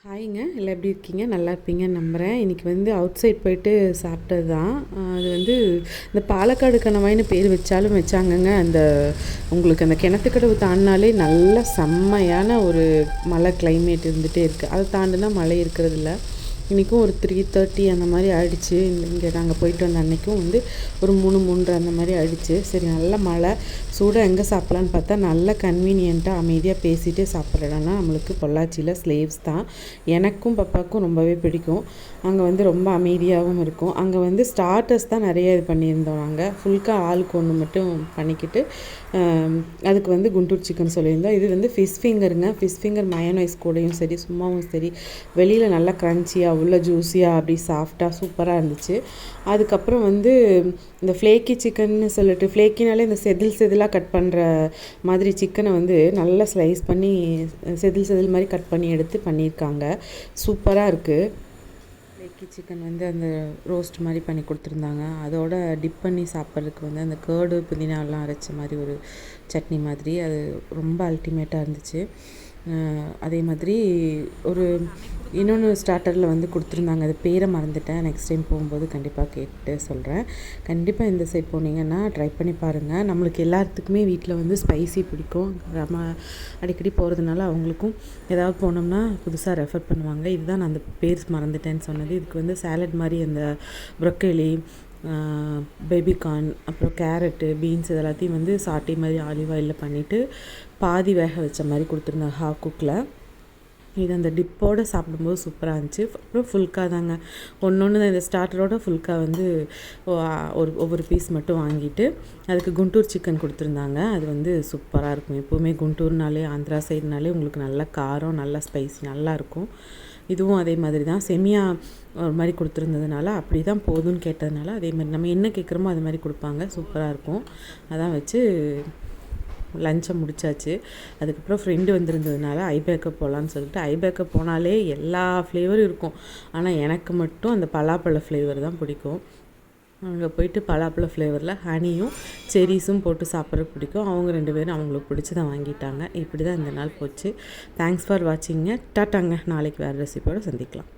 ஹாய்ங்க, எல்லாம் எப்படி இருக்கீங்க? நல்லா இருப்பீங்கன்னு நம்புகிறேன். இன்றைக்கி அவுட் சைட் போயிட்டு சாப்பிட்டது தான். அது இந்த பாலக்காடு கணவாய்னு பேர் வச்சாலும் வச்சாங்கங்க. உங்களுக்கு அந்த கிணத்துக்கடவு தாண்டினாலே நல்ல செம்மையான ஒரு மழை கிளைமேட் இருந்துகிட்டே இருக்குது. அதை தாண்டினா மழை இருக்கிறதில்ல. இன்றைக்கும் ஒரு 3:30 அந்த மாதிரி ஆயிடுச்சு. இங்கே நாங்கள் போயிட்டு வந்த அன்றைக்கும் ஒரு 3:30 அந்த மாதிரி ஆயிடுச்சு. சரி, நல்ல மழை சூடாக எங்கே சாப்பிட்லான்னு பார்த்தா நல்ல கன்வீனியண்ட்டாக அமைதியாக பேசிகிட்டே சாப்பிட்ற இடம்னா நம்மளுக்கு பொள்ளாச்சியில் ஸ்லேவ்ஸ் தான். எனக்கும் பாப்பாவுக்கும் ரொம்பவே பிடிக்கும். அங்கே ரொம்ப அமைதியாகவும் இருக்கும். அங்கே ஸ்டார்டர்ஸ் தான் நிறைய இது பண்ணியிருந்தோம். நாங்கள் ஃபுல்காக ஆளுக்கு ஒன்று மட்டும் பண்ணிக்கிட்டு அதுக்கு குண்டூர் சிக்கன் சொல்லியிருந்தோம். இது ஃபிஷ் ஃபிங்கருங்க. ஃபிஷ் ஃபிங்கர் மயோனைஸ் கூடயும் சரி, சும்மாவும் சரி, வெளியில் நல்லா க்ரன்ச்சியாக உள்ள ஜூஸியாக அப்படி சாஃப்டாக சூப்பராக இருந்துச்சு. அதுக்கப்புறம் இந்த ஃப்ளேக்கி சிக்கன்னு சொல்லிட்டு, ஃப்ளேக்கினாலே இந்த செதிலாக கட் பண்ணுற மாதிரி சிக்கனை நல்லா ஸ்லைஸ் பண்ணி செதில் மாதிரி கட் பண்ணி எடுத்து பண்ணியிருக்காங்க. சூப்பராக இருக்குது. ஃப்ளேக்கி சிக்கன் அந்த ரோஸ்ட் மாதிரி பண்ணி கொடுத்துருந்தாங்க. அதோட டிப் பண்ணி சாப்பிட்றதுக்கு அந்த கேர்டு புதினாலாம் அரைச்ச மாதிரி ஒரு சட்னி மாதிரி அது ரொம்ப அல்டிமேட்டாக இருந்துச்சு. அதே மாதிரி இன்னொன்று ஸ்டார்டரில் கொடுத்துருந்தாங்க. அது பேரை மறந்துட்டேன். நெக்ஸ்ட் டைம் போகும்போது கண்டிப்பாக கேட்டு சொல்கிறேன். கண்டிப்பாக இந்த சைட் போனீங்கன்னா ட்ரை பண்ணி பாருங்கள். நம்மளுக்கு எல்லாத்துக்குமே வீட்டில் ஸ்பைசி பிடிக்கும். நம்ம அடிக்கடி போகிறதுனால அவங்களுக்கும் ஏதாவது போனோம்னா புதுசாக ரெஃபர் பண்ணுவாங்க. இதுதான் நான் அந்த பேர் மறந்துட்டேன்னு சொன்னது. இதுக்கு சாலட் மாதிரி அந்த ப்ரொக்கோலி, பேபிகார்ன், அப்புறம் கேரட்டு, பீன்ஸ் இதெல்லாத்தையும் சாட்டை மாதிரி ஆலிவ் ஆயிலில் பண்ணிவிட்டு பாதி வேக வச்ச மாதிரி கொடுத்துருந்தாங்க ஹாஃப் குக்கில். இது அந்த டிப்போடு சாப்பிடும்போது சூப்பராக இருந்துச்சு. அப்புறம் ஃபுல்கா தாங்க. ஒன்று இந்த ஸ்டார்டரோட ஃபுல்கா ஒவ்வொரு பீஸ் மட்டும் வாங்கிட்டு அதுக்கு குண்டூர் சிக்கன் கொடுத்துருந்தாங்க. அது சூப்பராக இருக்கும். எப்போவுமே குண்டூர்னாலே ஆந்திரா சைடுனாலே உங்களுக்கு நல்லா காரம், நல்லா ஸ்பைசி நல்லாயிருக்கும். இதுவும் அதே மாதிரி தான். செமியா ஒரு மாதிரி கொடுத்துருந்ததுனால அப்படி தான் போதும்னு கேட்டதுனால அதே மாதிரி நம்ம என்ன கேட்குறோமோ அது மாதிரி கொடுப்பாங்க. சூப்பராக இருக்கும். அதான் வச்சு லஞ்சை முடித்தாச்சு. அதுக்கப்புறம் ஃப்ரெண்டு வந்திருந்ததுனால ஐபேக்கப் போகலான்னு சொல்லிட்டு, ஐபேக்கப் போனாலே எல்லா ஃப்ளேவரும் இருக்கும். ஆனால் எனக்கு மட்டும் அந்த பலாப்பழ ஃப்ளேவர் தான் பிடிக்கும். அங்கே போயிட்டு பலாப்பழ ஃப்ளேவரில் ஹனியும் செரீஸும் போட்டு சாப்பிட்றதுக்கு பிடிக்கும். அவங்க 2 பேரும் அவங்களுக்கு பிடிச்சதை வாங்கிட்டாங்க. இப்படி தான் இந்த நாள் போச்சு. Thanks for வாட்சிங்க. டாட்டாங்க. நாளைக்கு வேறு ரெசிபியோடு சந்திக்கலாம்.